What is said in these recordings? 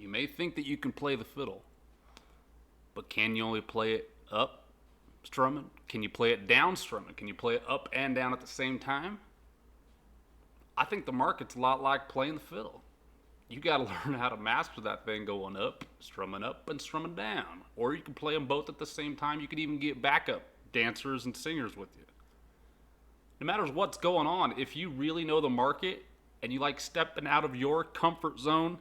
You may think that you can play the fiddle, but can you only play it up strumming? Can you play it down strumming? Can you play it up and down at the same time? I think the market's a lot like playing the fiddle. You got to learn how to master that thing going up and strumming down. Or you can play them both at the same time. You could even get backup dancers and singers with you. No matter what's going on, if you really know the market and you like stepping out of your comfort zone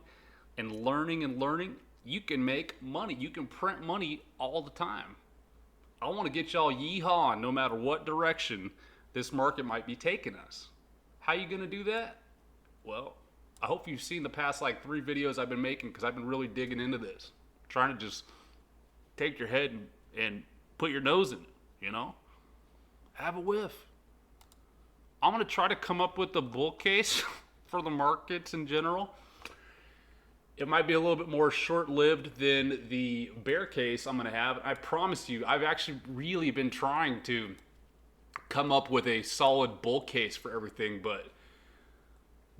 and learning, you can make money. You can print money all the time. I want to get y'all yeehaw no matter what direction this market might be taking us. How you going to do that? Well, I hope you've seen the past like 3 videos I've been making because I've been really digging into this. Trying to just take your head and put your nose in it, you know? Have a whiff. I'm going to try to come up with a bull case for the markets in general. It might be a little bit more short-lived than the bear case I'm going to have. I promise you, I've actually really been trying to come up with a solid bull case for everything, but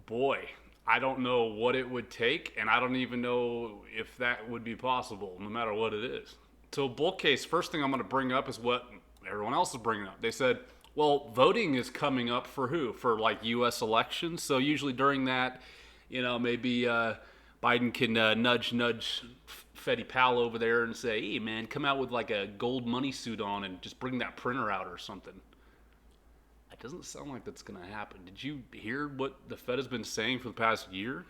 boy, I don't know what it would take, and I don't even know if that would be possible, no matter what it is. So bull case, first thing I'm going to bring up is what everyone else is bringing up. They said, well, voting is coming up for who? For like U.S. elections. So usually during that, maybe Biden can nudge Fetty Pal over there and say, hey, man, come out with like a gold money suit on and just bring that printer out or something. It doesn't sound like that's going to happen. Did you hear what the Fed has been saying for the past year?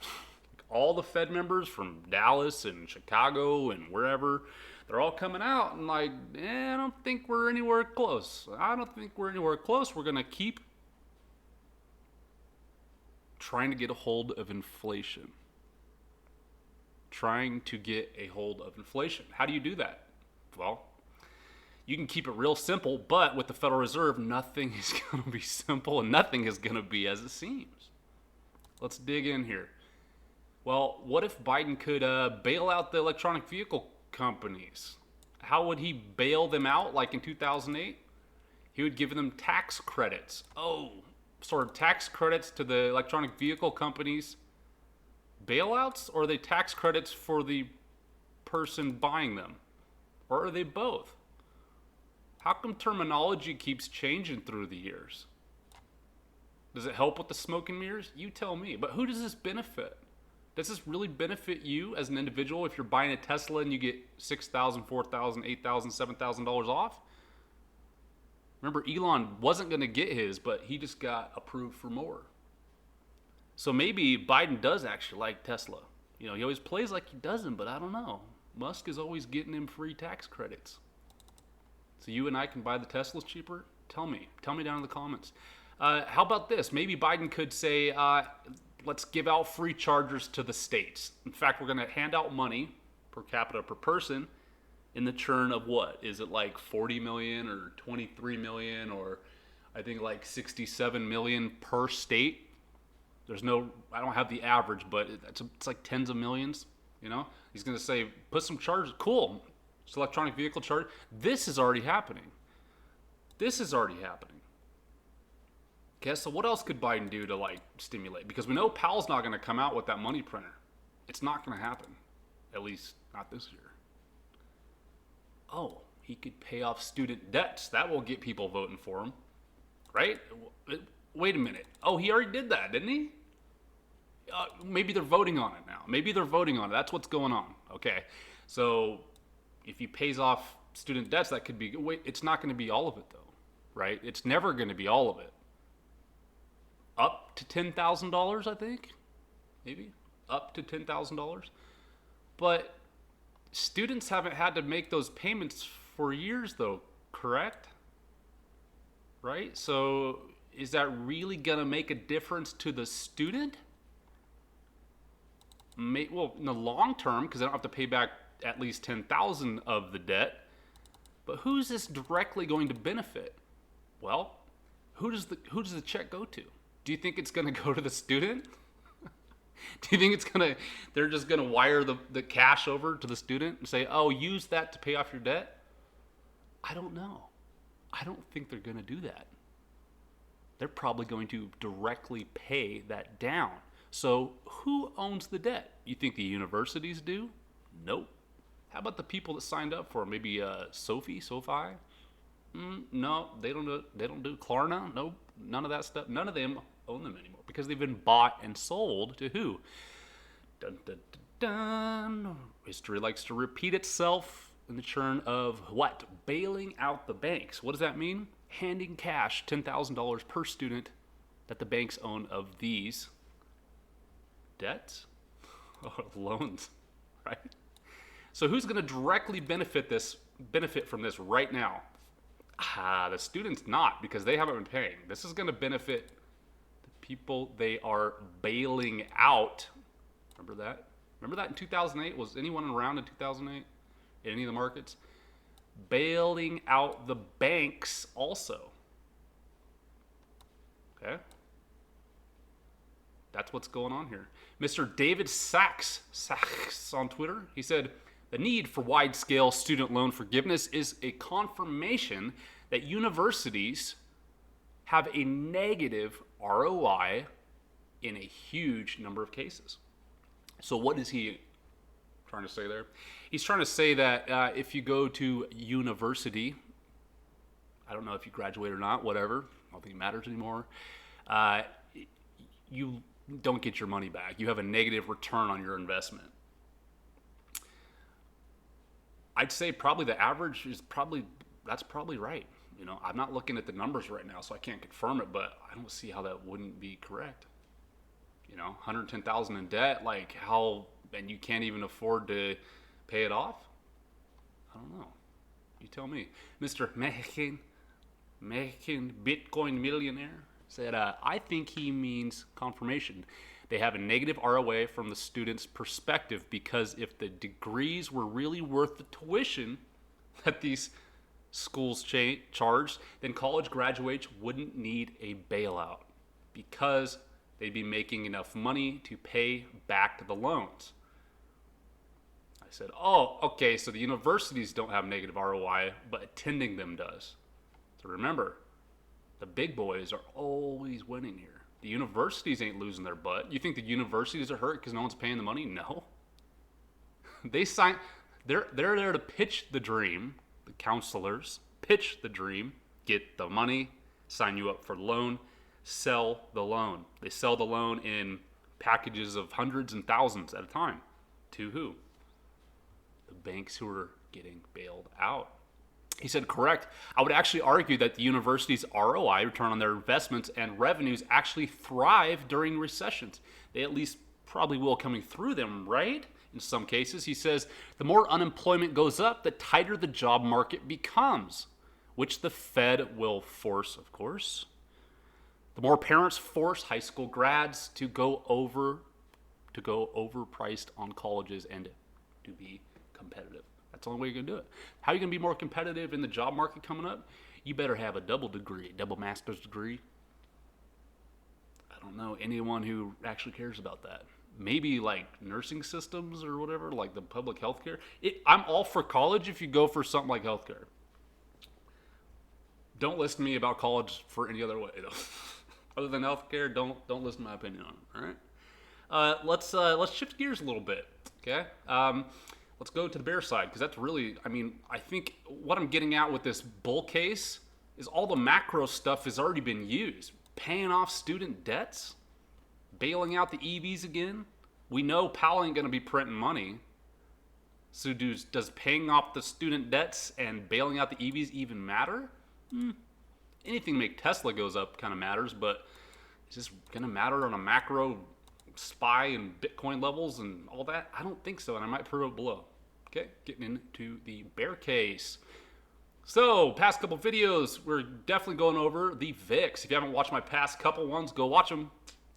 All the Fed members from Dallas and Chicago and wherever, they're all coming out and like, I don't think we're anywhere close. We're going to keep trying to get a hold of inflation. How do you do that? Well, you can keep it real simple, but with the Federal Reserve, nothing is going to be simple and nothing is going to be as it seems. Let's dig in here. Well, what if Biden could bail out the electronic vehicle companies? How would he bail them out like in 2008? He would give them tax credits. Sort of tax credits to the electronic vehicle companies. Bailouts, or are they tax credits for the person buying them? Or are they both? How come terminology keeps changing through the years? Does it help with the smoke and mirrors? You tell me. But who does this benefit? Does this really benefit you as an individual if you're buying a Tesla and you get $6,000, $4,000, $8,000, $7,000 off? Remember, Elon wasn't going to get his, but he just got approved for more. So maybe Biden does actually like Tesla. He always plays like he doesn't, but I don't know. Musk is always getting him free tax credits. So you and I can buy the Teslas cheaper? Tell me down in the comments. How about this? Maybe Biden could say, let's give out free chargers to the states. In fact, we're going to hand out money per capita per person in the churn of what? Is it like 40 million or 23 million or I think like 67 million per state? I don't have the average, but it's like tens of millions, He's going to say, put some chargers. Cool. It's electronic vehicle charge. This is already happening. Okay, so what else could Biden do to like stimulate? Because we know Powell's not going to come out with that money printer. It's not going to happen. At least not this year. Oh, he could pay off student debts. That will get people voting for him. Right? Wait a minute. Oh, he already did that, didn't he? Maybe they're voting on it now. That's what's going on. Okay. So if he pays off student debts, that could be, it's not going to be all of it though, right? It's never going to be all of it. Up to $10,000, I think. Maybe. Up to $10,000. But students haven't had to make those payments for years though, correct? Right? So is that really going to make a difference to the student? Well, in the long term, because they don't have to pay back at least 10,000 of the debt. But who's this directly going to benefit? Well, who does the check go to? Do you think it's going to go to the student? Do you think they're just going to wire the cash over to the student and say, oh, use that to pay off your debt? I don't know. I don't think they're going to do that. They're probably going to directly pay that down. So who owns the debt? You think the universities do? Nope. How about the people that signed up for it? Maybe SoFi? No, they don't do. They don't do Klarna. Nope, none of that stuff. None of them own them anymore because they've been bought and sold to who? Dun, dun, dun, dun. History likes to repeat itself in the churn of what? Bailing out the banks. What does that mean? Handing cash, $10,000 per student that the banks own of these debts or loans, right? So who's going to directly benefit from this right now? The students not, because they haven't been paying. This is going to benefit the people they are bailing out. Remember that? Remember that in 2008? Was anyone around in 2008 in any of the markets? Bailing out the banks also. Okay? That's what's going on here. Mr. David Sachs on Twitter, he said, the need for wide-scale student loan forgiveness is a confirmation that universities have a negative ROI in a huge number of cases. So what is he trying to say there? He's trying to say that if you go to university, I don't know if you graduate or not, whatever, I don't think it matters anymore, you don't get your money back. You have a negative return on your investment. I'd say probably the average is that's probably right. You know, I'm not looking at the numbers right now, so I can't confirm it, but I don't see how that wouldn't be correct. You know, $110,000 in debt, like how, and you can't even afford to pay it off? I don't know. You tell me. Mr. Mexican Bitcoin millionaire said, I think he means confirmation. They have a negative ROA from the student's perspective because if the degrees were really worth the tuition that these schools charge, then college graduates wouldn't need a bailout because they'd be making enough money to pay back the loans. I said, oh, okay, so the universities don't have negative ROI, but attending them does. So remember, the big boys are always winning here. The universities ain't losing their butt. You think the universities are hurt because no one's paying the money? No. They're there to pitch the dream. The counselors pitch the dream, get the money, sign you up for the loan, sell the loan. They sell the loan in packages of hundreds and thousands at a time. To who? The banks who are getting bailed out. He said, correct. I would actually argue that the university's ROI, return on their investments, and revenues actually thrive during recessions. They at least probably will coming through them, right? In some cases, he says, the more unemployment goes up, the tighter the job market becomes, which the Fed will force, of course. The more parents force high school grads to go overpriced on colleges and to be competitive. That's the only way you're going to do it. How are you going to be more competitive in the job market coming up? You better have a double master's degree. I don't know anyone who actually cares about that. Maybe like nursing systems or whatever, like the public healthcare. I'm all for college if you go for something like healthcare. Don't listen to me about college for any other way, though. Other than healthcare, don't listen to my opinion on it. All right. Let's shift gears a little bit. Okay. Let's go to the bear side, because that's really, I think what I'm getting at with this bull case is all the macro stuff has already been used. Paying off student debts, bailing out the EVs again. We know Powell ain't going to be printing money. So does paying off the student debts and bailing out the EVs even matter? Anything to make Tesla goes up kind of matters, but is this going to matter on a macro SPY and Bitcoin levels and all that? I don't think so, and I might prove it below. Okay, getting into the bear case. So, past couple videos, we're definitely going over the VIX. If you haven't watched my past couple ones, go watch them.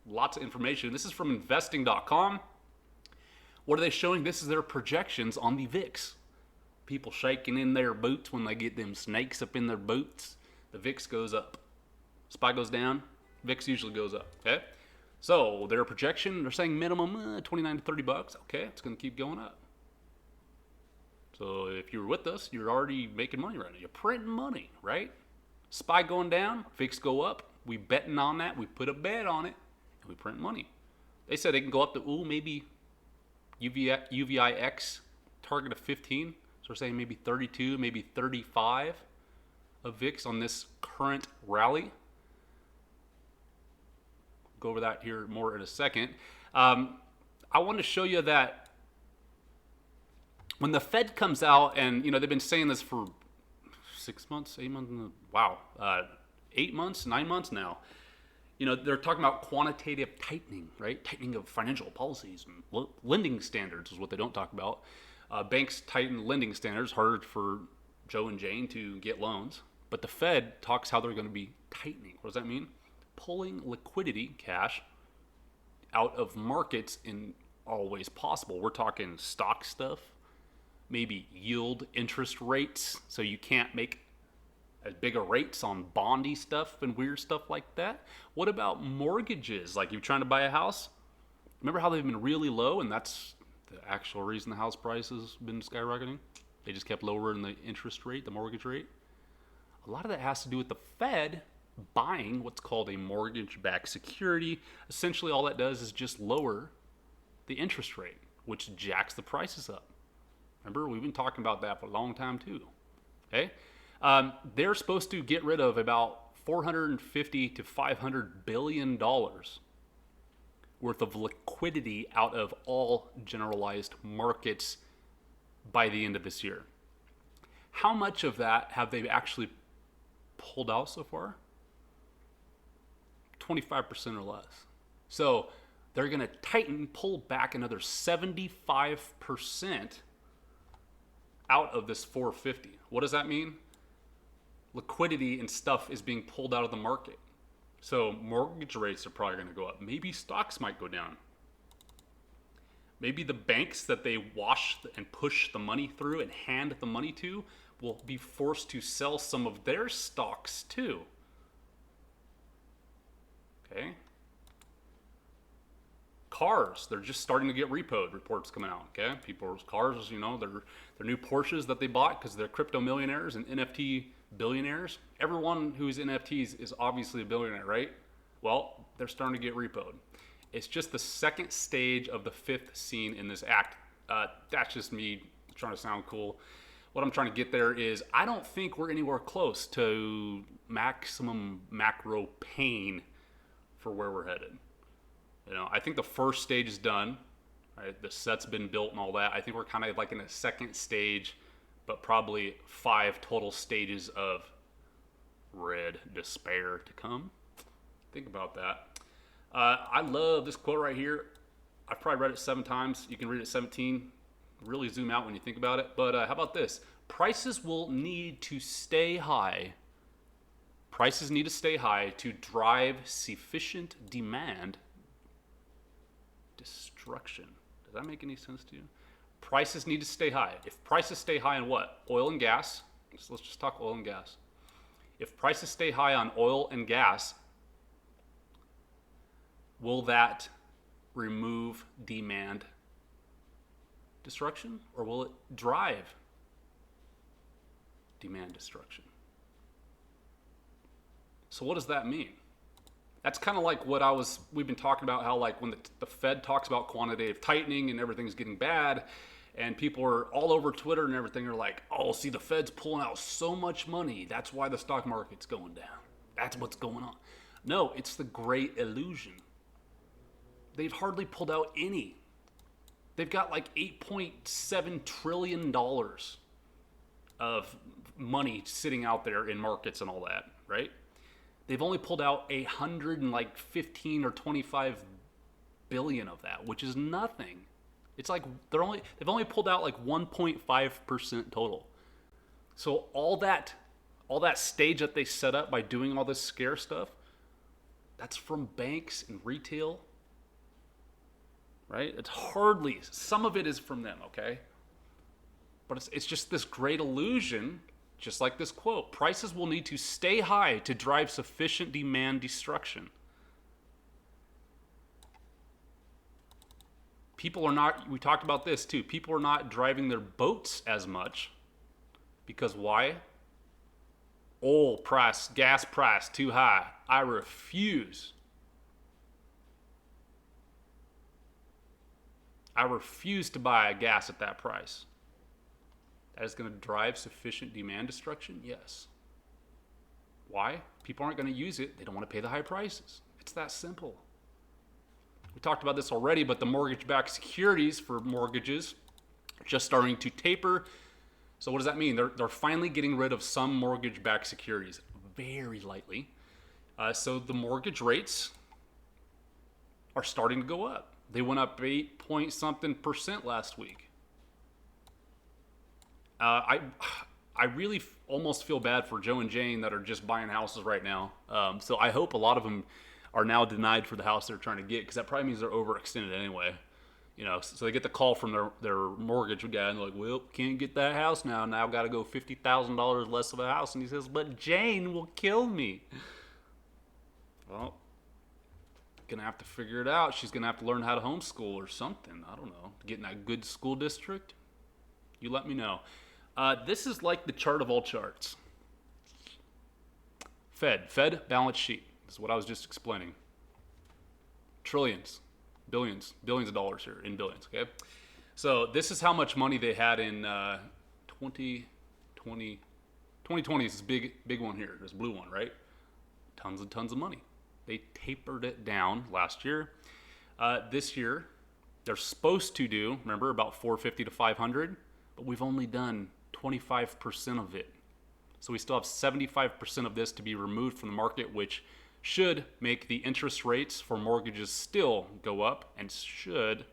Lots of information. This is from investing.com. What are they showing? This is their projections on the VIX. People shaking in their boots when they get them snakes up in their boots. The VIX goes up. SPY goes down. VIX usually goes up. Okay. So their projection, they're saying minimum 29 to 30 bucks. Okay, it's going to keep going up. So if you were with us, you're already making money right now. You're printing money, right? SPY going down, VIX go up. We betting on that. We put a bet on it, and we print money. They said they can go up to, maybe UVIX target of 15. So we're saying maybe 32, maybe 35 of VIX on this current rally. Go over that here more in a second. I want to show you that when the Fed comes out, and they've been saying this for 6 months, 8 months, wow, 8 months, 9 months now. They're talking about quantitative tightening, right? Tightening of financial policies and lending standards is what they don't talk about. Banks tighten lending standards, harder for Joe and Jane to get loans. But the Fed talks how they're going to be tightening. What does that mean? Pulling liquidity, cash, out of markets in all ways possible. We're talking stock stuff, maybe yield interest rates, so you can't make as big a rates on bondy stuff and weird stuff like that. What about mortgages? Like you're trying to buy a house? Remember how they've been really low, and that's the actual reason the house price has been skyrocketing? They just kept lowering the interest rate, the mortgage rate. A lot of that has to do with the Fed buying what's called a mortgage-backed security. Essentially, all that does is just lower the interest rate, which jacks the prices up. Remember, we've been talking about that for a long time too. Okay? They're supposed to get rid of about $450 to $500 billion worth of liquidity out of all generalized markets by the end of this year. How much of that have they actually pulled out so far? 25% or less. So they're going to tighten, pull back another 75% out of this 450. What does that mean? Liquidity and stuff is being pulled out of the market. So mortgage rates are probably going to go up. Maybe stocks might go down. Maybe the banks that they wash and push the money through and hand the money to will be forced to sell some of their stocks too. Okay. Cars, they're just starting to get repoed, reports coming out. Okay, people's cars, they're new Porsches that they bought because they're crypto millionaires and NFT billionaires. Everyone who's NFTs is obviously a billionaire, right? Well, they're starting to get repoed. It's just the second stage of the fifth scene in this act. That's just me trying to sound cool. What I'm trying to get there is I don't think we're anywhere close to maximum macro pain for where we're headed. I think the first stage is done. Right? The set's been built and all that. I think we're kind of like in a second stage, but probably 5 total stages of red despair to come. Think about that. I love this quote right here. I've probably read it 7 times. You can read it 17. Really zoom out when you think about it. But how about this? Prices will need to stay high. Prices need to stay high to drive sufficient demand. Destruction. Does that make any sense to you? Prices need to stay high. If prices stay high on what? Oil and gas. So let's just talk oil and gas. If prices stay high on oil and gas, will that remove demand destruction, or will it drive demand destruction? So what does that mean? That's kind of like what we've been talking about, how like when the Fed talks about quantitative tightening and everything's getting bad, and people are all over Twitter and everything are like, oh, see, the Fed's pulling out so much money. That's why the stock market's going down. That's what's going on. No, it's the great illusion. They've hardly pulled out any. They've got like $8.7 trillion of money sitting out there in markets and all that, right? They've only pulled out 115 or 25 billion of that, which is nothing. It's like they've only pulled out like 1.5% total. So all that stage that they set up by doing all this scare stuff, that's from banks and retail, right? It's hardly, some of it is from them, okay? But it's just this great illusion. Just like this quote, prices will need to stay high to drive sufficient demand destruction. People are not, we talked about this too, people are not driving their boats as much because why? Oil price, gas price too high. I refuse I refuse to buy gas at that price. That is going to drive sufficient demand destruction? Yes. Why? People aren't going to use it. They don't want to pay the high prices. It's that simple. We talked about this already, but the mortgage-backed securities for mortgages are just starting to taper. So what does that mean? They're finally getting rid of some mortgage-backed securities very lightly. So the mortgage rates are starting to go up. They went up 8 point something % last week. I really almost feel bad for Joe and Jane that are just buying houses right now. So I hope a lot of them are now denied for the house they're trying to get, because that probably means they're overextended anyway. You know, so they get the call from their mortgage guy, and they're like, well, can't get that house now. Now I've got to go $50,000 less of a house. And he says, but Jane will kill me. Well, gonna have to figure it out. She's gonna have to learn how to homeschool or something. I don't know. Get in that good school district. You let me know. This is like the chart of all charts. Fed balance sheet. This is what I was just explaining. Trillions, billions of dollars here, in billions, okay? So this is how much money they had in 2020. 2020 is this big one here, this blue one, right? Tons and tons of money. They tapered it down last year. This year, they're supposed to do, remember, about 450 to 500, but we've only done 25% of it. So we still have 75% of this to be removed from the market, which should make the interest rates for mortgages still go up and should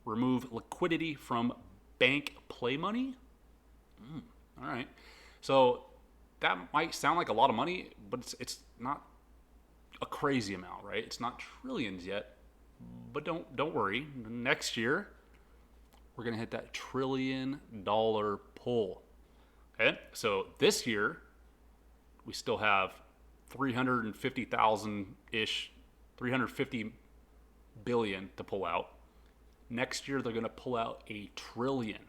remove liquidity from bank play money. All right. So that might sound like a lot of money, but it's not a crazy amount, right? It's not trillions yet, but don't worry. Next year, we're going to hit that $1 trillion pull. Okay? So this year, we still have 350,000-ish, 350 billion to pull out. Next year, they're going to pull out $1 trillion.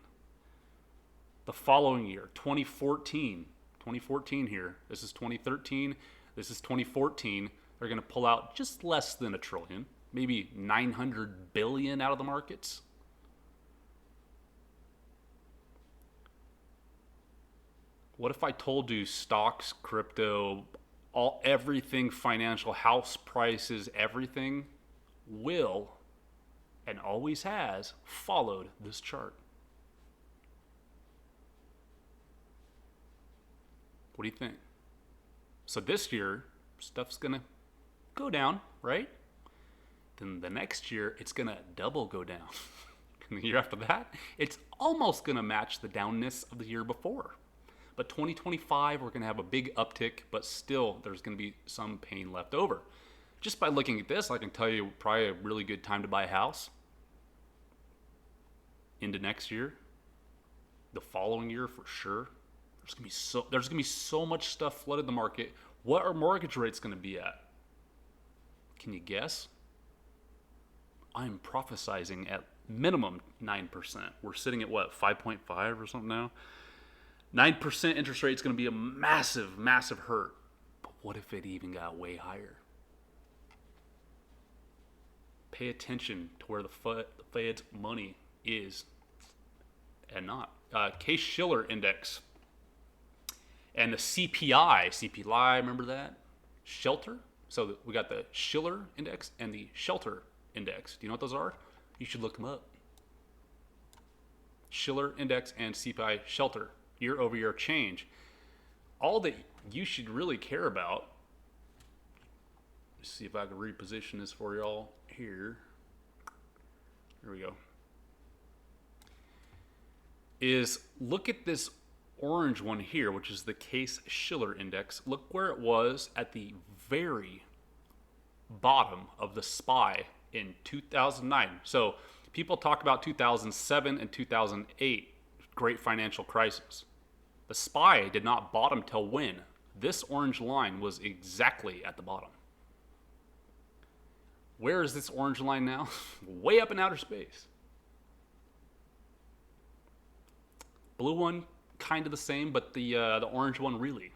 The following year, 2014 here, this is 2013, this is 2014, they're going to pull out just less than $1 trillion, maybe 900 billion out of the markets. What if I told you stocks, crypto, everything financial, house prices, everything will and always has followed this chart? What do you think? So this year, stuff's going to go down, right? Then the next year, it's going to double go down. And the year after that, it's almost going to match the downness of the year before. But 2025, we're going to have a big uptick, but still, there's going to be some pain left over. Just by looking at this, I can tell you probably a really good time to buy a house. Into next year, the following year for sure. There's gonna be so much stuff flooded the market. What are mortgage rates going to be at? Can you guess? I'm prophesizing at minimum 9%. We're sitting at what, 5.5 or something now? 9% interest rate is going to be a massive, massive hurt. But what if it even got way higher? Pay attention to where the Fed's money is and not. Case-Shiller Index and the CPI, remember that? Shelter. So we got the Shiller Index and the Shelter Index. Do you know what those are? You should look them up. Shiller Index and CPI Shelter. Year-over-year change. All that you should really care about, let's see if I can reposition this for y'all here. Here we go. Is look at this orange one here, which is the Case-Shiller Index. Look where it was at the very bottom of the SPY in 2009. So people talk about 2007 and 2008. Great financial crisis. The SPY did not bottom till when? This orange line was exactly at the bottom. Where is this orange line now? Way up in outer space. Blue one, kind of the same, but the orange one really.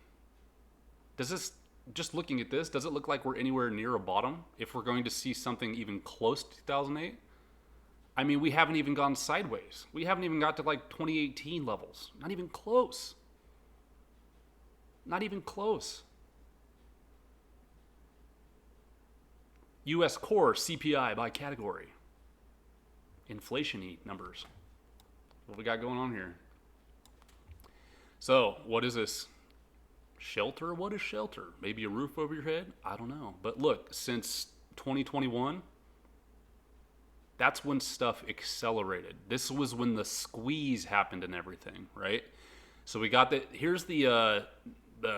Does this, just looking at this, does it look like we're anywhere near a bottom if we're going to see something even close to 2008? I mean, we haven't even gone sideways. We haven't even got to like 2018 levels. Not even close. Not even close. U.S. core CPI by category. Inflation-y numbers. What we got going on here? So, what is this? Shelter? What is shelter? Maybe a roof over your head? I don't know. But look, since 2021, that's when stuff accelerated. This was when the squeeze happened and everything, right? So we got the, here's the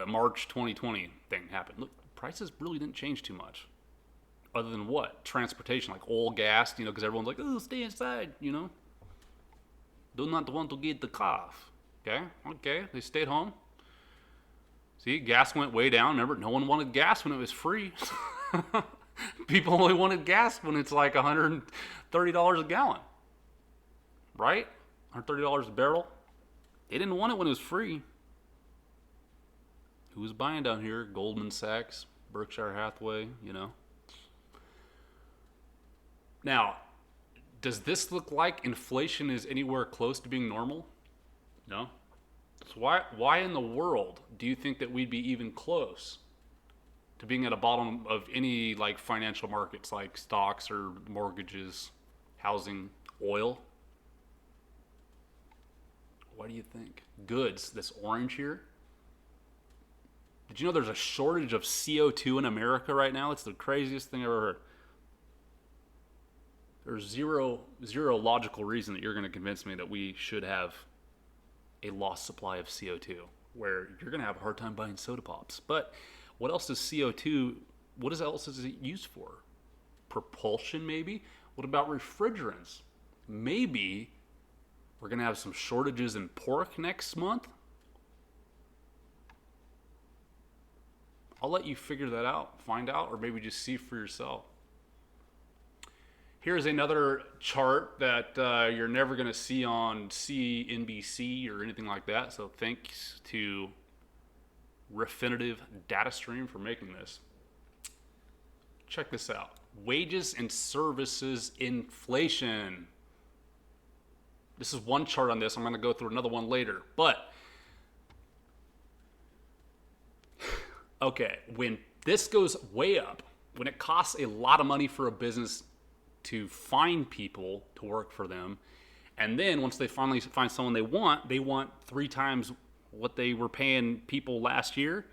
March 2020 thing happened. Look, prices really didn't change too much. Other than what? Transportation, like oil, gas, you know, because everyone's like, oh, stay inside, you know. Do not want to get the cough. Okay, they stayed home. See, gas went way down. Remember, no one wanted gas when it was free. People only wanted gas when it's like $130 a gallon. Right? $130 a barrel. They didn't want it when it was free. Who was buying down here? Goldman Sachs, Berkshire Hathaway, you know. Now, does this look like inflation is anywhere close to being normal? No. So why in the world do you think that we'd be even close to being at a bottom of any like financial markets like stocks or mortgages, housing, oil? What do you think? Goods, this orange here. Did you know there's a shortage of CO2 in America right now? It's the craziest thing I've ever heard. There's zero logical reason that you're going to convince me that we should have a lost supply of CO2, where you're going to have a hard time buying soda pops. But what else is CO2, what else is it used for? Propulsion, maybe? What about refrigerants? Maybe we're going to have some shortages in pork next month? I'll let you figure that out, find out, or maybe just see for yourself. Here's another chart that you're never going to see on CNBC or anything like that. So thanks to Refinitiv Data Stream for making this. Check this out. Wages and services inflation. This is one chart on this. I'm going to go through another one later. But, okay, when this goes way up, when it costs a lot of money for a business to find people to work for them, and then once they finally find someone they want 3 times what they were paying people last year,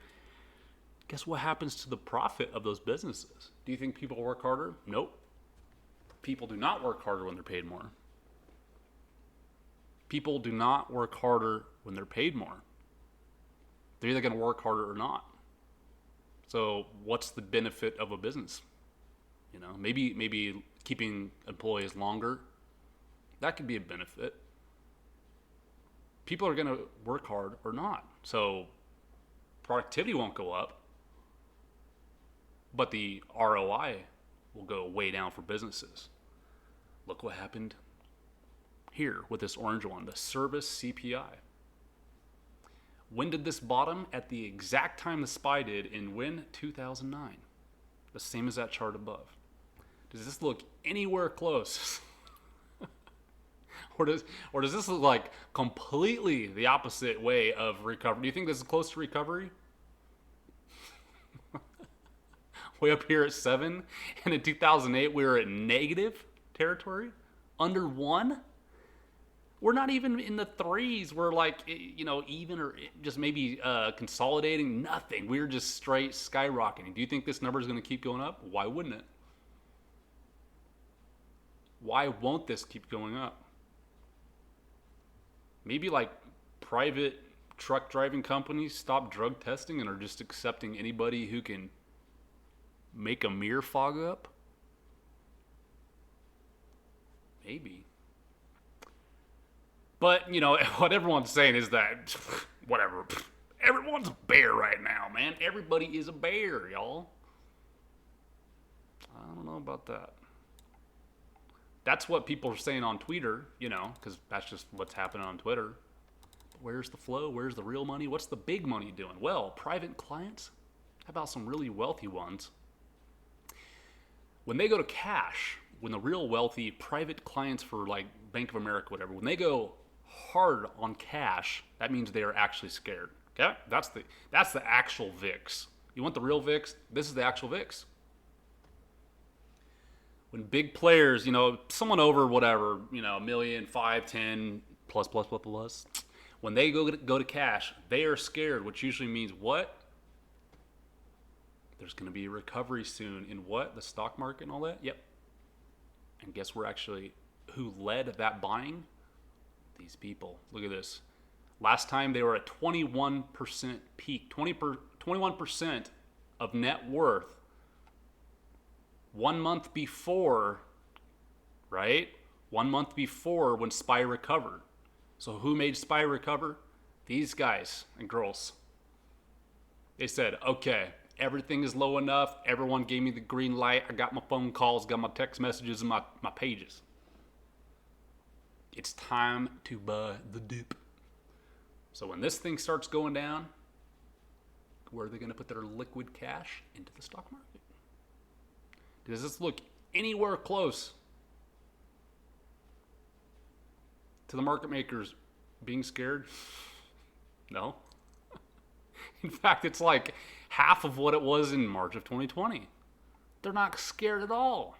guess what happens to the profit of those businesses? Do you think people work harder? Nope. People do not work harder when they're paid more. People do not work harder when they're paid more. They're either going to work harder or not. So what's the benefit of a business? You know, maybe keeping employees longer, that could be a benefit. People are going to work hard or not. So productivity won't go up, but the ROI will go way down for businesses. Look what happened here with this orange one, the service CPI. When did this bottom? At the exact time the SPY did in when? 2009. The same as that chart above. Does this look anywhere close? or does this look like completely the opposite way of recovery? Do you think this is close to recovery? Way up here at 7, and in 2008 we were at negative territory, under 1. We're not even in the 3s. We're like, you know, even or just maybe consolidating. Nothing. We're just straight skyrocketing. Do you think this number is going to keep going up? Why wouldn't it? Why won't this keep going up? Maybe like private truck driving companies stop drug testing and are just accepting anybody who can make a mirror fog up? Maybe. But, you know, what everyone's saying is that, whatever, everyone's a bear right now, man. Everybody is a bear, y'all. I don't know about that. That's what people are saying on Twitter, you know, because that's just what's happening on Twitter. Where's the flow? Where's the real money? What's the big money doing? Well, private clients? How about some really wealthy ones? when they go to cash, when the real wealthy private clients for like Bank of America, whatever, when they go hard on cash, that means they are actually scared. Okay, that's the actual VIX. You want the real VIX? This is the actual VIX. When big players, someone over whatever, a million, 5, 10, plus, when they go to cash, they are scared, which usually means what? There's going to be a recovery soon in what? The stock market and all that? Yep. And guess who led that buying? These people. Look at this. Last time they were at 21% peak, 21% of net worth 1 month before, right? 1 month before when SPY recovered. So who made SPY recover? These guys and girls. They said, okay, everything is low enough. Everyone gave me the green light. I got my phone calls, got my text messages, and my pages. It's time to buy the dip. So when this thing starts going down, where are they going to put their liquid cash? Into the stock market. Does this look anywhere close to the market makers being scared? No. In fact, it's like half of what it was in March of 2020. They're not scared at all.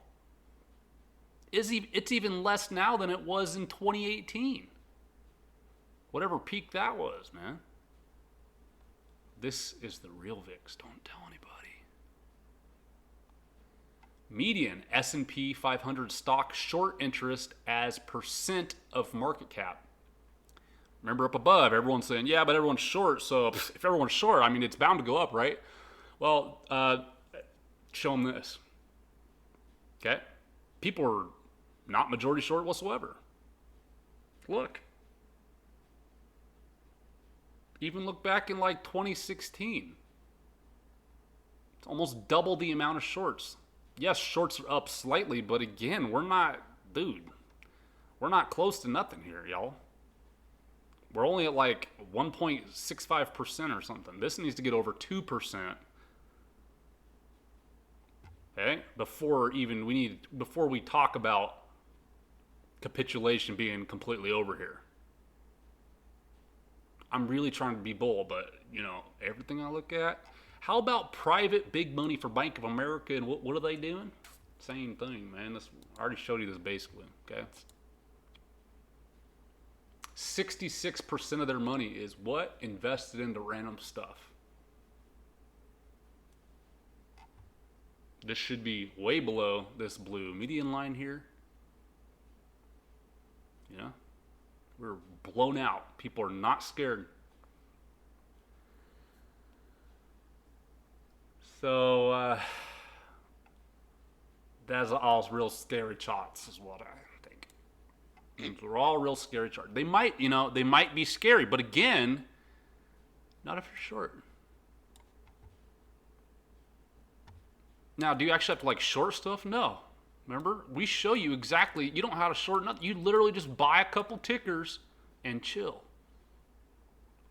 It's even less now than it was in 2018. Whatever peak that was, man. This is the real VIX. Don't tell anybody. Median S&P 500 stock short interest as percent of market cap. Remember up above, everyone's saying, yeah, but everyone's short. So if everyone's short, I mean, it's bound to go up, right? Well, show them this. Okay? People are not majority short whatsoever. Look. Even look back in like 2016. It's almost double the amount of shorts. Yes, shorts are up slightly, but again, we're not close to nothing here, y'all. We're only at like 1.65% or something. This needs to get over 2%. Okay? Before we talk about capitulation being completely over here. I'm really trying to be bold, but everything I look at. How about private big money for Bank of America, and what are they doing? Same thing, man. I already showed you this basically, okay? 66% of their money is what? Invested into random stuff. This should be way below this blue median line here. We're blown out. People are not scared. So that's all real scary charts is what I think. They're all real scary charts. They might be scary, but again, not if you're short. Now, do you actually have to like short stuff? No. Remember, we show you exactly, you don't know how to short nothing. You literally just buy a couple tickers and chill.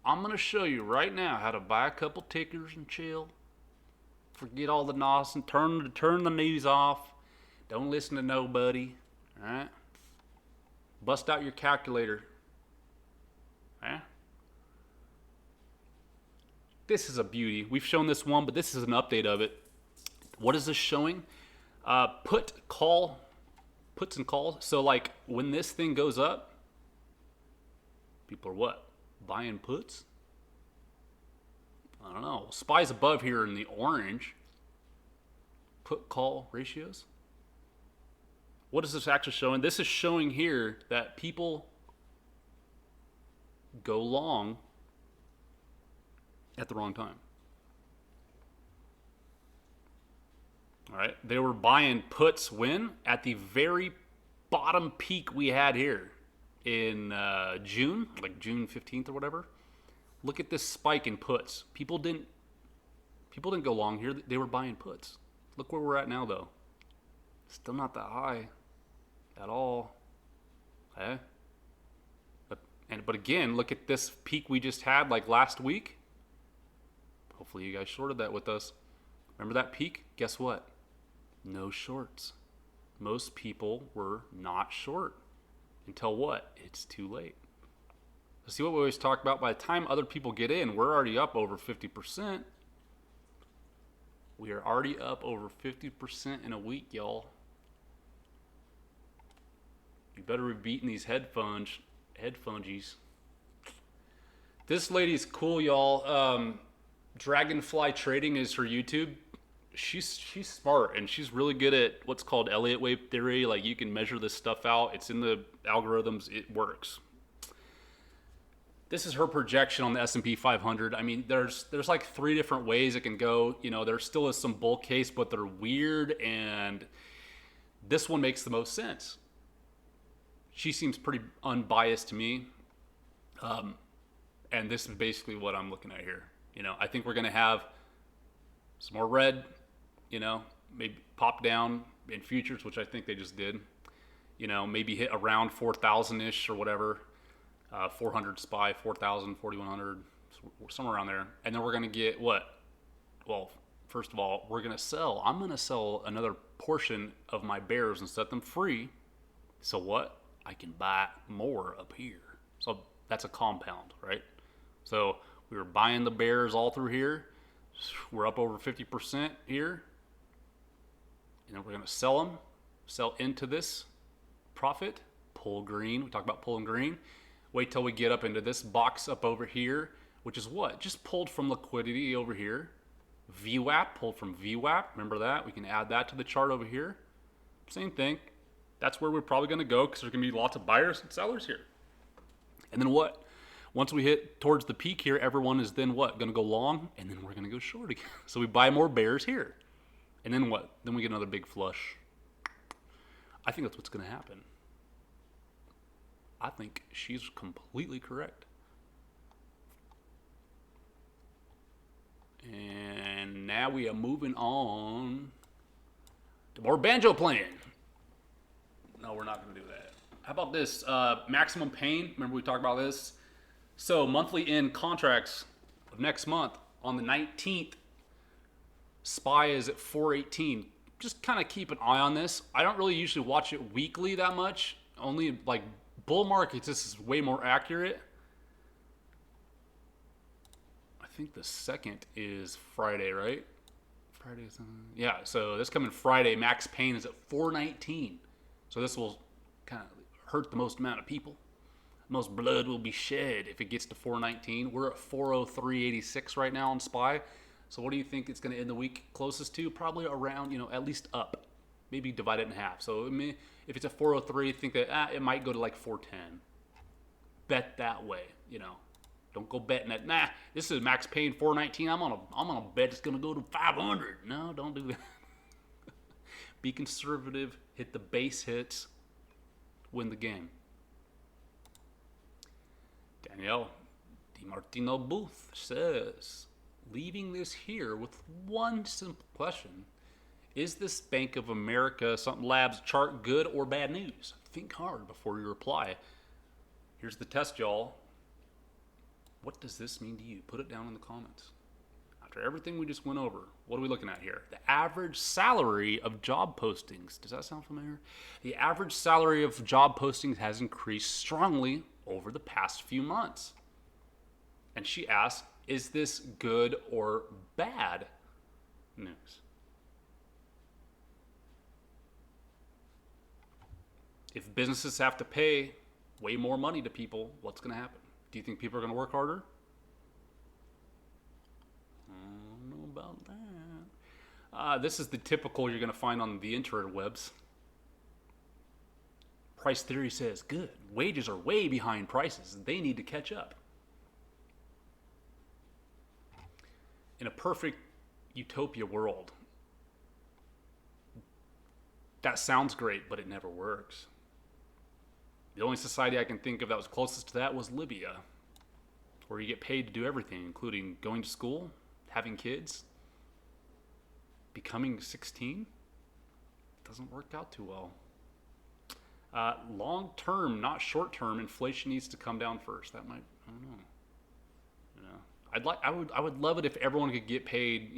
I'm going to show you right now how to buy a couple tickers and chill. Forget all the nonsense. Turn the news off. Don't listen to nobody. All right? Bust out your calculator. Okay? This is a beauty. We've shown this one, but this is an update of it. What is this showing? Puts and calls. So like when this thing goes up, people are what? Buying puts? I don't know. SPY's above here in the orange. Put call ratios. What is this actually showing? This is showing here that people go long at the wrong time. All right, they were buying puts when? At the very bottom peak we had here in June, like June 15th or whatever. Look at this spike in puts. People didn't go long here. They were buying puts. Look where we're at now, though. Still not that high at all. Okay? But again, look at this peak we just had like last week. Hopefully you guys shorted that with us. Remember that peak? Guess what? No shorts. Most people were not short until what? It's too late. See what we always talk about? By the time other people get in, we're already up over 50%. We are already up over 50% in a week, y'all. You better be beating these headphones. This lady's cool, y'all. Dragonfly Trading is her YouTube. She's smart, and she's really good at what's called Elliott wave theory. Like, you can measure this stuff out. It's in the algorithms. It works. This is her projection on the S&P 500. I mean, there's like 3 different ways it can go. You know, there still is some bull case, but they're weird, and this one makes the most sense. She seems pretty unbiased to me, and this is basically what I'm looking at here. You know, I think we're going to have some more red, you know, maybe pop down in futures, which I think they just did. You know, maybe hit around 4,000-ish or whatever. 400 SPY, 4,000, 4,100, somewhere around there. And then we're going to get what? Well, first of all, we're going to sell. I'm going to sell another portion of my bears and set them free. So what? I can buy more up here. So that's a compound, right? So we were buying the bears all through here. We're up over 50% here. And then we're going to sell into this profit. Pull green. We talked about pulling green. Wait till we get up into this box up over here, which is what? Just pulled from liquidity over here. VWAP, pulled from VWAP. Remember that? We can add that to the chart over here. Same thing. That's where we're probably going to go because there's going to be lots of buyers and sellers here. And then what? Once we hit towards the peak here, everyone is then what? Going to go long, and then we're going to go short again. So we buy more bears here. And then what? Then we get another big flush. I think that's what's going to happen. I think she's completely correct. And now we are moving on to more banjo playing. No, we're not going to do that. How about this? Maximum pain. Remember we talked about this? So monthly in contracts of next month on the 19th, SPY is at 418. Just kind of keep an eye on this. I don't really usually watch it weekly that much. Only like bull markets, this is way more accurate. I think the 2nd is Friday, right? Friday is, yeah, so this coming Friday, max pain is at 419. So this will kind of hurt the most amount of people. Most blood will be shed if it gets to 419. We're at 403.86 right now on SPY. So what do you think it's going to end the week closest to? Probably around, you know, at least up. Maybe divide it in half. So if it's a 403, think that it might go to like 410. Bet that way, you know. Don't go betting that. Nah, this is max pain 419. I'm gonna bet it's gonna go to 500. No, don't do that. Be conservative. Hit the base hits. Win the game. Danielle DiMartino Booth says, leaving this here with one simple question. Is this Bank of America something labs chart good or bad news? Think hard before you reply. Here's the test, y'all. What does this mean to you? Put it down in the comments. After everything we just went over, what are we looking at here? The average salary of job postings. Does that sound familiar? The average salary of job postings has increased strongly over the past few months. And she asked, is this good or bad news? If businesses have to pay way more money to people, what's going to happen? Do you think people are going to work harder? I don't know about that. This is the typical you're going to find on the interwebs. Price theory says, good. Wages are way behind prices. They need to catch up. In a perfect utopia world, that sounds great, but it never works. The only society I can think of that was closest to that was Libya, where you get paid to do everything, including going to school, having kids, becoming 16. Doesn't work out too well. Long term, not short term, inflation needs to come down first. That might, I don't know. I would love it if everyone could get paid,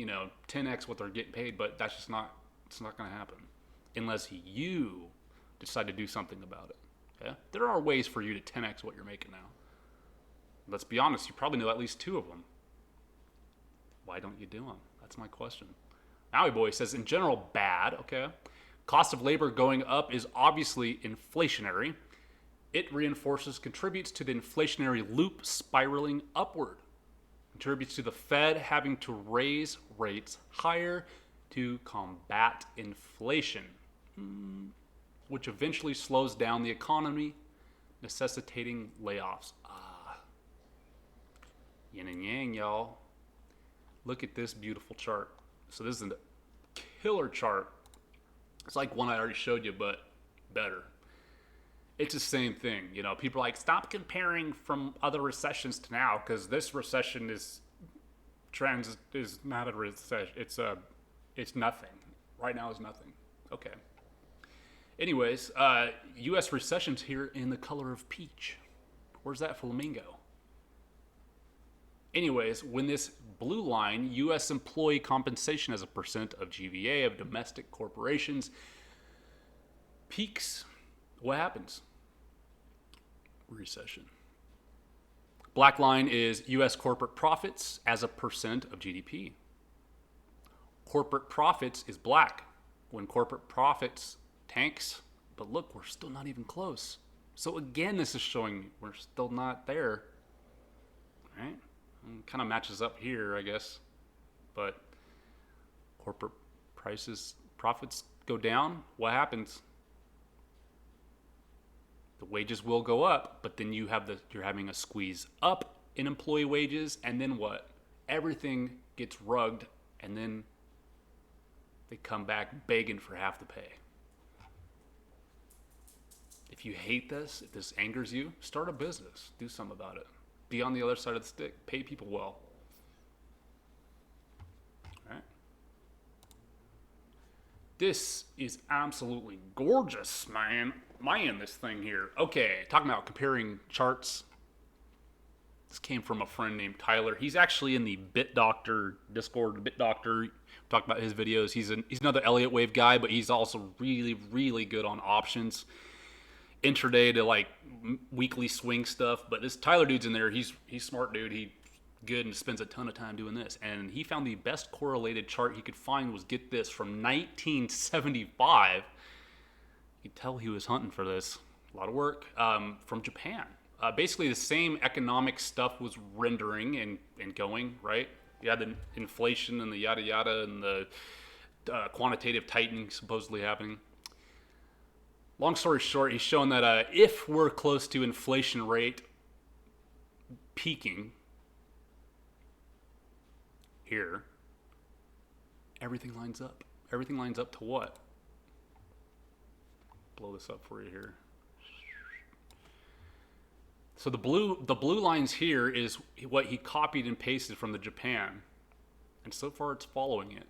10x what they're getting paid, but that's just not It's not going to happen unless you decide to do something about it. Okay? There are ways for you to 10x what you're making now. Let's be honest, you probably know at least 2 of them. Why don't you do them? That's my question. Maui Boy says, in general, bad. Okay. Cost of labor going up is obviously inflationary. It contributes to the inflationary loop spiraling upward. Contributes to the Fed having to raise rates higher to combat inflation, which eventually slows down the economy, necessitating layoffs. Yin and yang, y'all. Look at this beautiful chart. So this is a killer chart. It's like one I already showed you, but better. It's the same thing. You know, people are like, stop comparing from other recessions to now, because this recession is not a recession. It's nothing. Right now is nothing. Okay. Anyways, U.S. recession's here in the color of peach. Where's that flamingo? Anyways, when this blue line, U.S. employee compensation as a percent of GVA of domestic corporations, peaks, what happens? Recession. Black line is U.S. corporate profits as a percent of GDP. Corporate profits is black. When corporate profits tanks, but look, we're still not even close. So again, this is showing we're still not there, right? Kind of matches up here, I guess, but corporate profits go down. What happens? The wages will go up, but then you're having a squeeze up in employee wages, and then what? Everything gets rugged, and then they come back begging for half the pay. If you hate this, if this angers you, start a business. Do something about it. Be on the other side of the stick. Pay people well. All right. This is absolutely gorgeous, man. This thing here. Okay, talking about comparing charts. This came from a friend named Tyler. He's actually in the BitDoctor Discord. BitDoctor, talked about his videos. He's another Elliott Wave guy, but he's also really, really good on options. Intraday to like weekly swing stuff. But this Tyler dude's in there. He's smart dude. He's good and spends a ton of time doing this. And he found the best correlated chart he could find was, get this, from 1975. You could tell he was hunting for this. A lot of work. From Japan. Basically the same economic stuff was rendering and going, right? You had the inflation and the yada yada and the quantitative tightening supposedly happening. Long story short, he's showing that if we're close to inflation rate peaking here, everything lines up. Everything lines up to what? Blow this up for you here. So the blue lines here is what he copied and pasted from the Japan. And so far it's following it.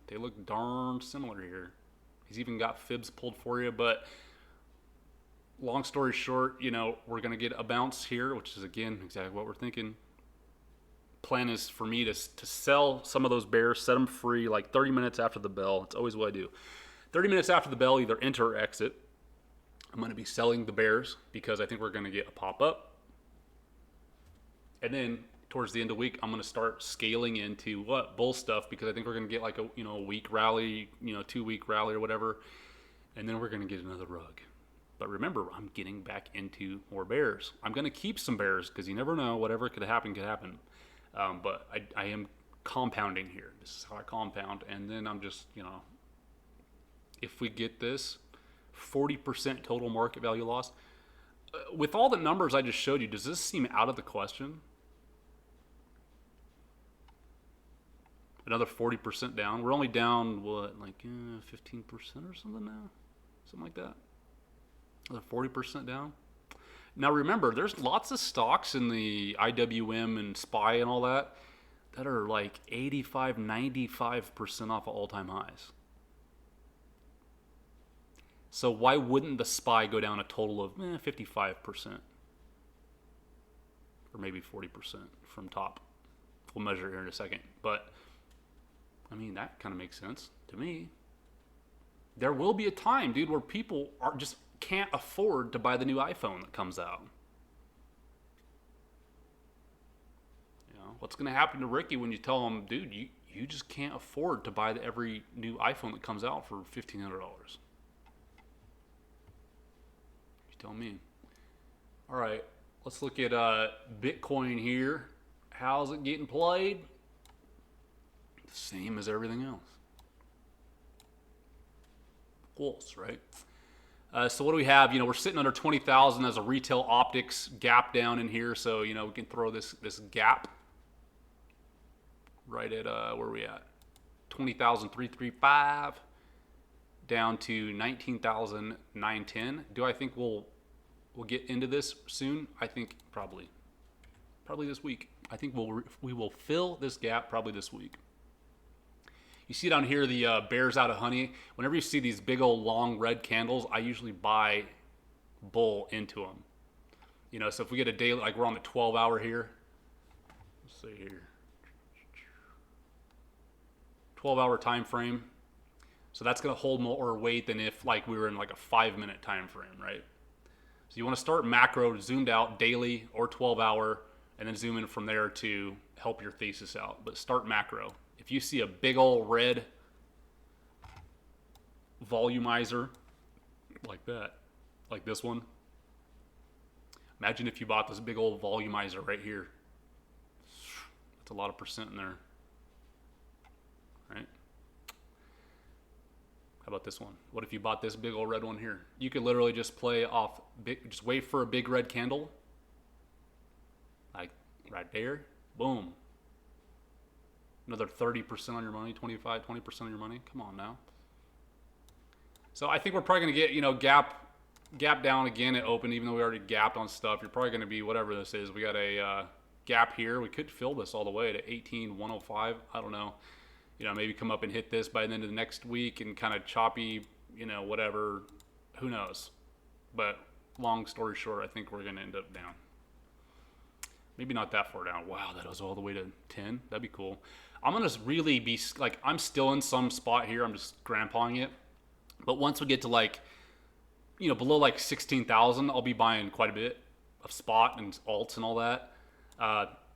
They look darn similar here. He's even got fibs pulled for you, but long story short, you know, we're going to get a bounce here, which is, again, exactly what we're thinking. Plan is for me to sell some of those bears, set them free like 30 minutes after the bell. It's always what I do. 30 minutes after the bell, either enter or exit. I'm going to be selling the bears because I think we're going to get a pop-up. And then towards the end of the week, I'm going to start scaling into bull stuff, because I think we're going to get like a week rally, 2-week rally or whatever. And then we're going to get another rug. But remember, I'm getting back into more bears. I'm going to keep some bears because you never know. Whatever could happen, could happen. But I am compounding here. This is how I compound. And then I'm just, if we get this 40% total market value loss, with all the numbers I just showed you, does this seem out of the question? Another 40% down. We're only down, 15% or something now? Something like that. Another 40% down. Now remember, there's lots of stocks in the IWM and SPY and all that are like 85, 95% off of all-time highs. So why wouldn't the SPY go down a total of 55%? Or maybe 40% from top. We'll measure it here in a second. But, I mean, that kind of makes sense to me. there will be a time, dude, where people are just can't afford to buy the new iPhone that comes out. You know, what's going to happen to Ricky when you tell him, dude, you just can't afford to buy every new iPhone that comes out for $1,500? You tell me. All right, let's look at Bitcoin here. How's it getting played? The same as everything else. Of course, right? So what do we have? You know, we're sitting under 20,000 as a retail optics gap down in here. So, you know, we can throw this gap right at, where are we at? 20,335 down to 19,910. Do I think we'll get into this soon? I think probably this week. I think we will fill this gap probably this week. You see down here the bears out of honey. Whenever you see these big old long red candles, I usually buy bull into them. You know, so if we get a daily, like we're on the 12-hour here. Let's see here. 12-hour time frame. So that's going to hold more weight than if like we were in like a 5-minute time frame, right? So you want to start macro, zoomed out daily or 12-hour, and then zoom in from there to help your thesis out. But start macro. If you see a big old red volumizer like that, like this one, imagine if you bought this big old volumizer right here. That's a lot of percent in there, right? How about this one? What if you bought this big old red one here? You could literally just play off, just wait for a big red candle, like right there, boom. Another 30% on your money, 25, 20% on your money. Come on now. So I think we're probably going to get, you know, gap down again at open, even though we already gapped on stuff. You're probably going to be whatever this is. We got a gap here. We could fill this all the way to 18,105. I don't know. You know, maybe come up and hit this by the end of the next week and kind of choppy, you know, whatever. Who knows? But long story short, I think we're going to end up down. Maybe not that far down. Wow, that was all the way to 10. That'd be cool. I'm going to really be, like, I'm still in some spot here. I'm just grandpaing it. But once we get to, like, you know, below, like, 16,000, I'll be buying quite a bit of spot and alts and all that.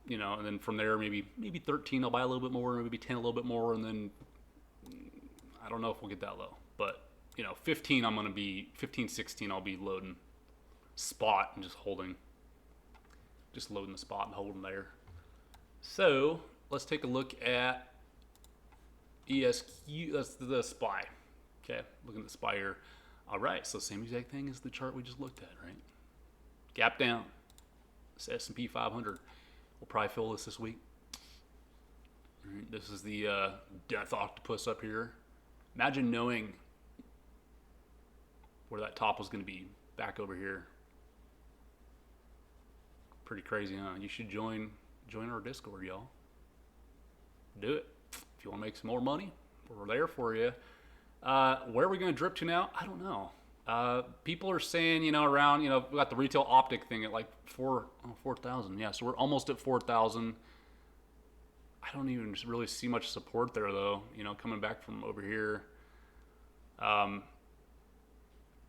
You know, and then from there, maybe 13, I'll buy a little bit more, maybe 10 a little bit more, and then I don't know if we'll get that low. But, you know, 15, 16, I'll be loading spot and just holding. Just loading the spot and holding there. So let's take a look at ESQ. That's the SPY. Okay, looking at the SPY here. All right, so same exact thing as the chart we just looked at, right? Gap down. It's S&P 500. We'll probably fill this week. All right, this is the death octopus up here. Imagine knowing where that top was going to be back over here. Pretty crazy, huh? You should join our Discord, y'all. Do it. If you want to make some more money, we're there for you. Where are we going to drip to now? I don't know. People are saying, you know, around, you know, we got the retail optic thing at like 4,000. Yeah, so we're almost at 4,000. I don't even really see much support there, though, you know, coming back from over here.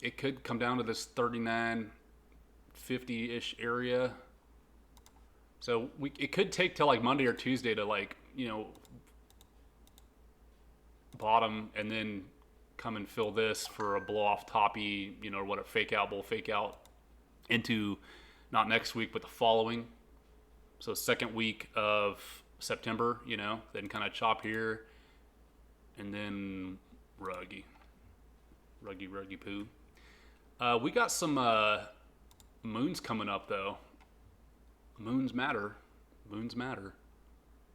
It could come down to this 39.50-ish area. So it could take till like Monday or Tuesday to, like, you know, bottom and then come and fill this for a blow off toppy, you know, or what, a fake out, bull fake out into not next week, but the following. So second week of September, you know, then kind of chop here and then ruggy poo. We got some moons coming up though. Moons matter.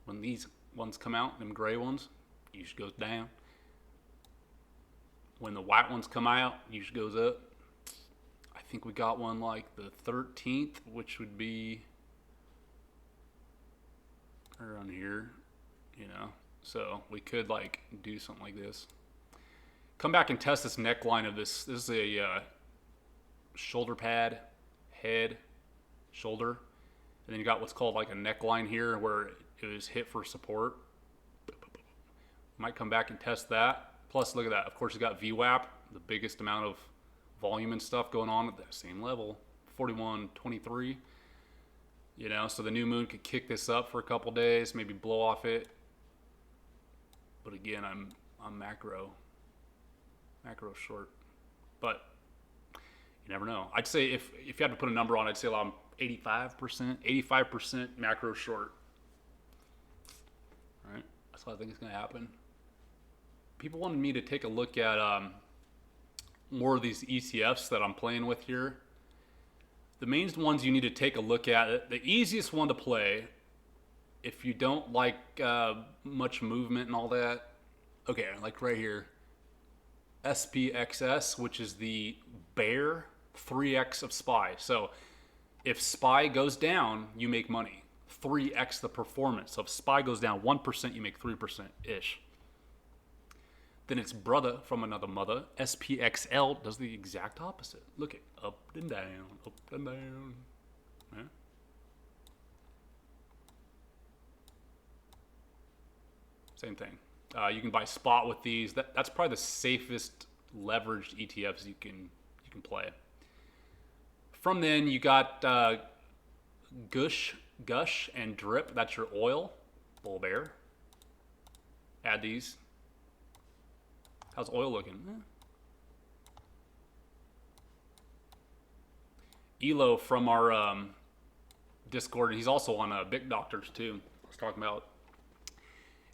When these ones come out, them gray ones, usually goes down. When the white ones come out, usually goes up. I think we got one like the 13th, which would be around here, you know. So we could like do something like this. Come back and test this neckline of this. This is a shoulder pad, head, shoulder. And then you got what's called like a neckline here where it was hit for support. Might come back and test that. Plus, look at that. Of course, you got VWAP, the biggest amount of volume and stuff going on at that same level, 41.23. You know, so the new moon could kick this up for a couple days, maybe blow off it. But again, I'm macro short. But you never know. I'd say if you had to put a number on, I'd say I'm 85% macro short. All right, that's what I think is going to happen. People wanted me to take a look at more of these ETFs that I'm playing with here. The main ones you need to take a look at, the easiest one to play, if you don't like much movement and all that, okay, like right here, SPXS, which is the bear 3x of SPY. So if SPY goes down, you make money. 3x the performance. So if SPY goes down 1%, you make 3%-ish. Then it's brother from another mother. SPXL does the exact opposite. Look at up and down, up and down. Yeah. Same thing. You can buy spot with these. That's probably the safest leveraged ETFs you can play. From then you got Gush, and Drip. That's your oil. Bull bear. Add these. How's oil looking? Elo from our Discord, he's also on Big Doctors too. I was talking about.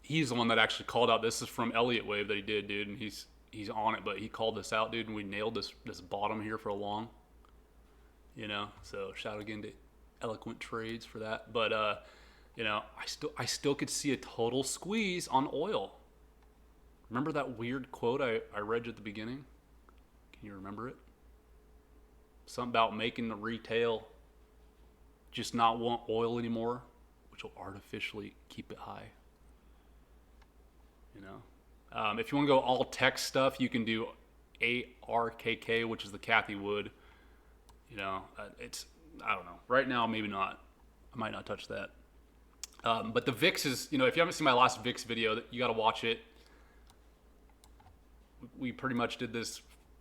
He's the one that actually called out. This is from Elliott Wave that he did, dude, and he's on it. But he called this out, dude, and we nailed this bottom here for a long. You know, so shout again to Eloquent Trades for that. But you know, I still could see a total squeeze on oil. Remember that weird quote I read at the beginning? Can you remember it? Something about making the retail just not want oil anymore, which will artificially keep it high. You know, if you want to go all tech stuff, you can do ARKK, which is the Kathy Wood. You know, I don't know. Right now, maybe not. I might not touch that. But the VIX is, you know, if you haven't seen my last VIX video, you got to watch it. We pretty much did this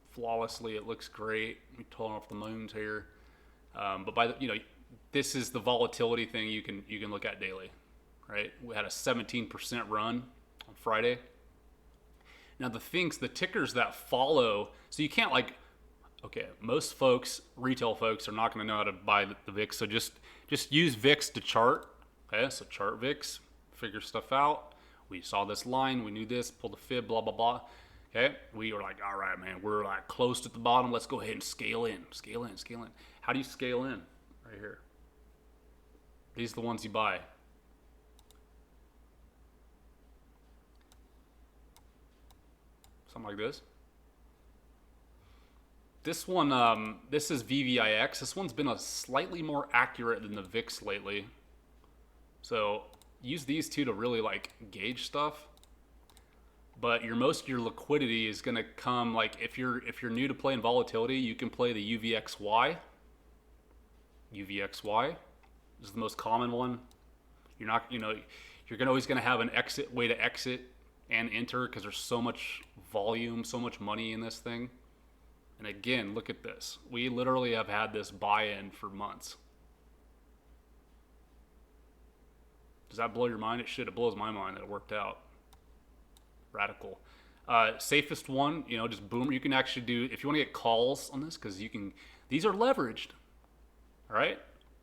flawlessly. It looks great. We told off the moons here. But by the, you know, this is the volatility thing you can look at daily, right? We had a 17% run on Friday. Now the tickers that follow, so you can't like, okay, most folks, retail folks, are not going to know how to buy the VIX. So just use VIX to chart. Okay, so chart VIX, figure stuff out. We saw this line, we knew this, pulled the fib, blah blah blah. Okay, we were like, all right, man, we're like close at the bottom. Let's go ahead and scale in. How do you scale in? Right here. These are the ones you buy. Something like this. This one, this is VVIX. This one's been a slightly more accurate than the VIX lately. So use these two to really like gauge stuff. But most of your liquidity is going to come, like if you're new to playing volatility, you can play the UVXY. UVXY is the most common one. You're not, you know, you're always going to have an way to exit and enter because there's so much volume, so much money in this thing. And again, look at this. We literally have had this buy-in for months. Does that blow your mind? It should. It blows my mind that it worked out. Radical. Safest one, you know, just boom. You can actually do, if you want to get calls on this, because these are leveraged, all right?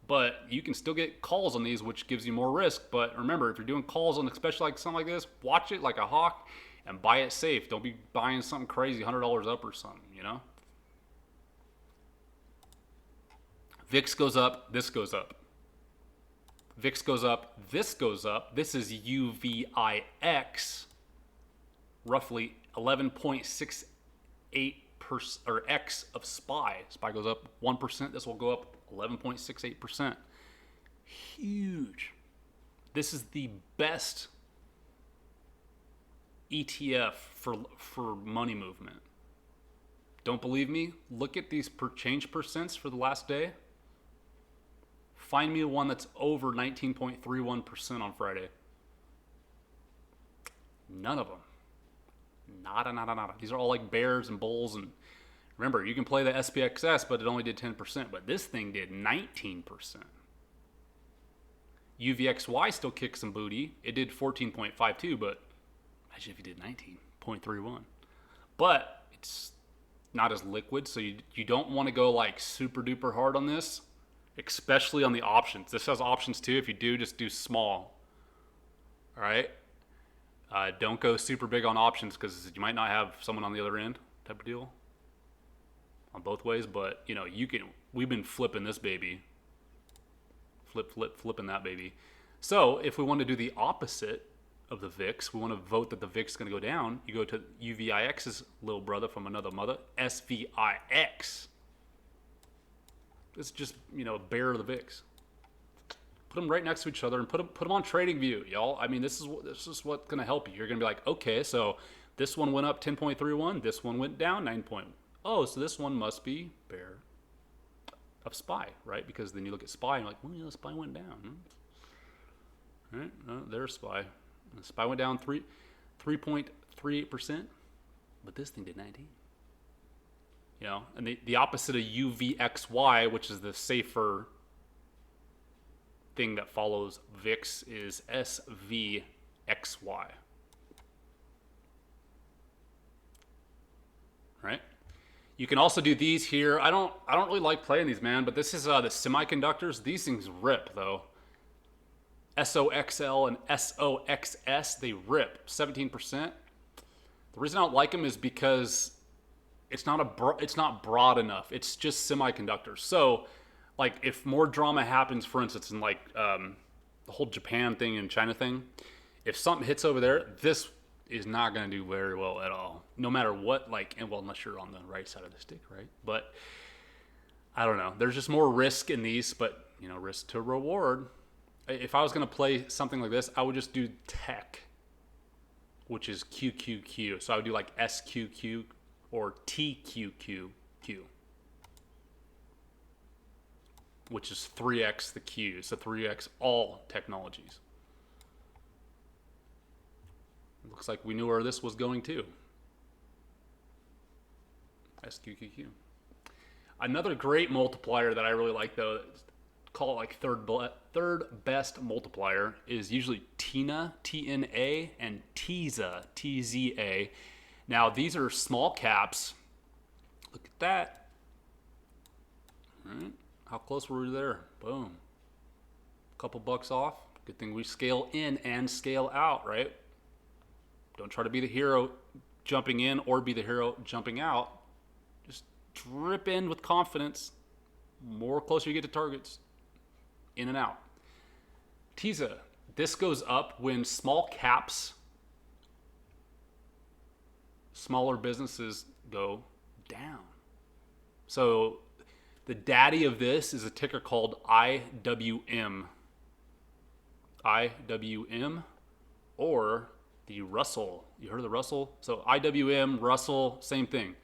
But you can still get calls on these, which gives you more risk. But remember, if you're doing calls on, especially like something like this, watch it like a hawk and buy it safe. Don't be buying something crazy, $100 up or something, you know? VIX goes up, this goes up. VIX goes up, this goes up. This is UVIX. Roughly 11.68% or X of SPY. SPY goes up 1%. This will go up 11.68%. Huge. This is the best ETF for money movement. Don't believe me? Look at these change percents for the last day. Find me one that's over 19.31% on Friday. None of them. Nada, nada, nada. These are all like bears and bulls. And remember, you can play the SPXS, but it only did 10%. But this thing did 19%. UVXY still kicks some booty. It did 14.52, but imagine if you did 19.31. But it's not as liquid, so you don't want to go like super duper hard on this, especially on the options. This has options too. If you do, just do small. All right. Don't go super big on options because you might not have someone on the other end type of deal on both ways. But you know, we've been flipping this baby. Flipping that baby. So if we want to do the opposite of the VIX, we want to vote that the VIX is going to go down. You go to UVIX's little brother from another mother, SVIX. It's just, you know, a bear of the VIX. Put them right next to each other and put them on trading view, y'all. I mean, this is what's going to help you. You're going to be like, okay, so this one went up 10.31, this one went down 9. Oh, so this one must be bear of SPY, right? Because then you look at SPY and you're like, well, you know, SPY went down. Right? There's SPY. SPY went down 3.38%, but this thing did 19. You know, and the opposite of UVXY, which is the safer thing that follows VIX, is SVXY. Right? You can also do these here. I don't really like playing these, man, but this is the semiconductors. These things rip though. SOXL and SOXS, they rip 17%. The reason I don't like them is because it's not broad enough. It's just semiconductors. So, like, if more drama happens, for instance, in like the whole Japan thing and China thing, if something hits over there, this is not going to do very well at all. No matter what, like, and well, unless you're on the right side of the stick, right? But I don't know. There's just more risk in these, but you know, risk to reward. If I was going to play something like this, I would just do tech, which is QQQ. So I would do like SQQ or TQQQ, which is 3x the Q. So 3x all technologies. Looks like we knew where this was going too. SQQQ. Another great multiplier that I really like, though, call it like third best multiplier, is usually TINA, TNA, and TZA, TZA. Now these are small caps. Look at that. All right. How close were we there? Boom. A couple bucks off. Good thing we scale in and scale out, right? Don't try to be the hero jumping in or be the hero jumping out. Just drip in with confidence. More closer you get to targets. In and out. TISA. This goes up when small caps, smaller businesses go down. So the daddy of this is a ticker called IWM. IWM or the Russell. You heard of the Russell? So IWM, Russell, same thing.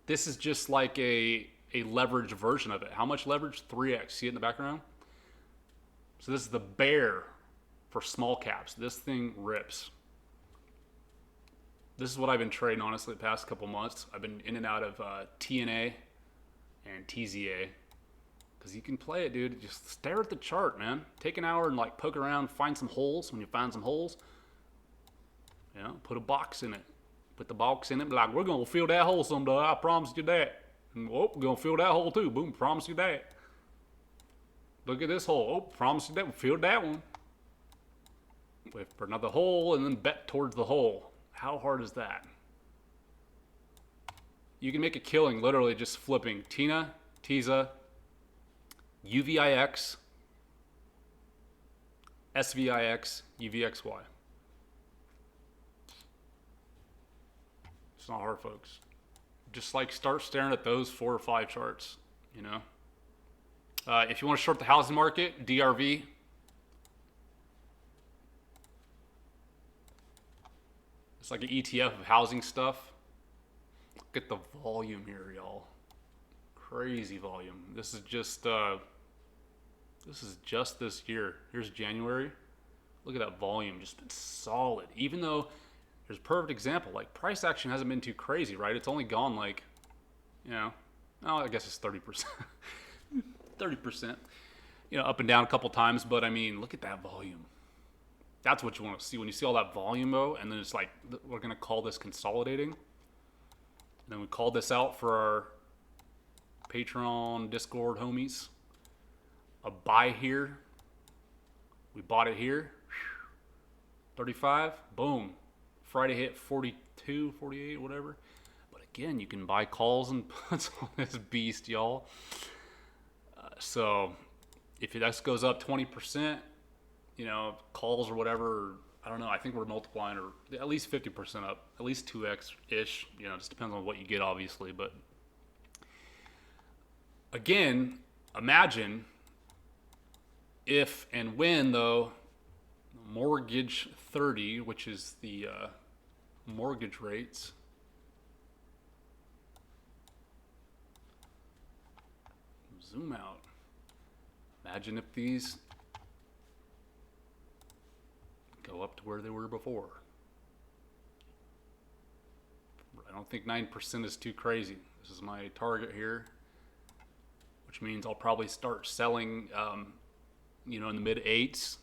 This is just like a leverage version of it. How much leverage? 3x. See it in the background? So this is the bear for small caps. This thing rips. This is what I've been trading, honestly, the past couple months. I've been in and out of TNA and TZA. Because you can play it, dude. Just stare at the chart, man. Take an hour and like poke around, find some holes. When you find some holes, you know, put a box in it. Put the box in it. Be like, we're going to fill that hole someday. I promise you that. And, oh, we're going to fill that hole too. Boom, promise you that. Look at this hole. Oh, promise you that. We'll fill that one. Wait for another hole and then bet towards the hole. How hard is that? You can make a killing literally just flipping TINA, TISA, UVIX, SVIX, UVXY. It's not hard, folks. Just like start staring at those 4 or 5 charts, you know. If you want to short the housing market, DRV. It's like an ETF of housing stuff. Look at the volume here, y'all. Crazy volume. This is just this year. Here's January. Look at that volume, just been solid. Even though Here's a perfect example. Like, price action hasn't been too crazy, right? It's only gone like, you know, oh, I guess it's 30%. 30%. You know, up and down a couple times, but I mean, look at that volume. That's what you want to see. When you see all that volume, though, and then it's like, we're going to call this consolidating. And then we call this out for our Patreon, Discord homies. A buy here. We bought it here. 35. Boom. Friday hit 42, 48, whatever. But again, you can buy calls and puts on this beast, y'all. So if this goes up 20%, you know, calls or whatever, I don't know, I think we're multiplying or at least 50% up, at least 2x-ish, you know, it just depends on what you get, obviously. But again, imagine if and when, though, mortgage 30, which is the mortgage rates, zoom out. Imagine if these go up to where they were before. I don't think 9% is too crazy. This is my target here, which means I'll probably start selling, you know, in the mid 8s.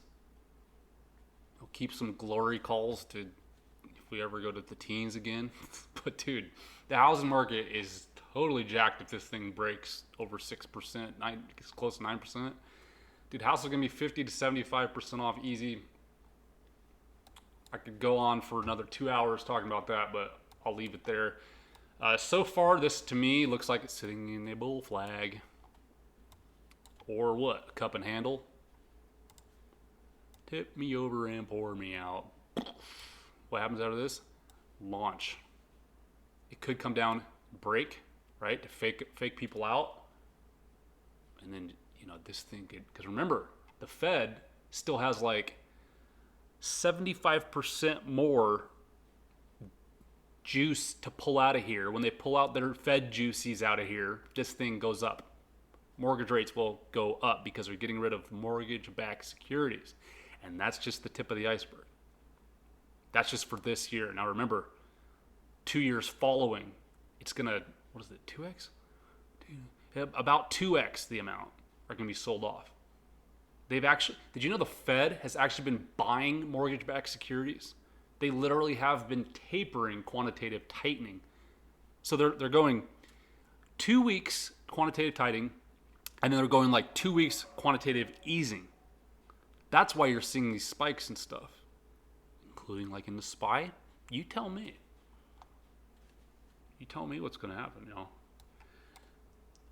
I'll keep some glory calls to if we ever go to the teens again. But dude, the housing market is totally jacked if this thing breaks over 6%, gets close to 9%. Dude, house is gonna be 50 to 75% off easy. I could go on for another 2 hours talking about that, but I'll leave it there. So far, this to me looks like it's sitting in a bull flag. Or what? Cup and handle? Tip me over and pour me out. What happens out of this? Launch. It could come down, break, right, to fake people out. And then, you know, this thing could, because remember, the Fed still has like 75% more juice to pull out of here. When they pull out their Fed juices out of here, this thing goes up. Mortgage rates will go up because they're getting rid of mortgage-backed securities. And that's just the tip of the iceberg. That's just for this year. Now remember, 2 years following, it's gonna, what is it, 2x? About 2x the amount are gonna be sold off. They've actually, did you know the Fed has actually been buying mortgage-backed securities? They literally have been tapering quantitative tightening. So they're going 2 weeks quantitative tightening, and then they're going like 2 weeks quantitative easing. That's why you're seeing these spikes and stuff, including like in the SPY. You tell me. You tell me what's going to happen, y'all.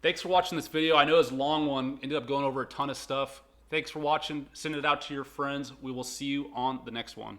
Thanks for watching this video. I know it's a long one. Ended up going over a ton of stuff. Thanks for watching. Send it out to your friends. We will see you on the next one.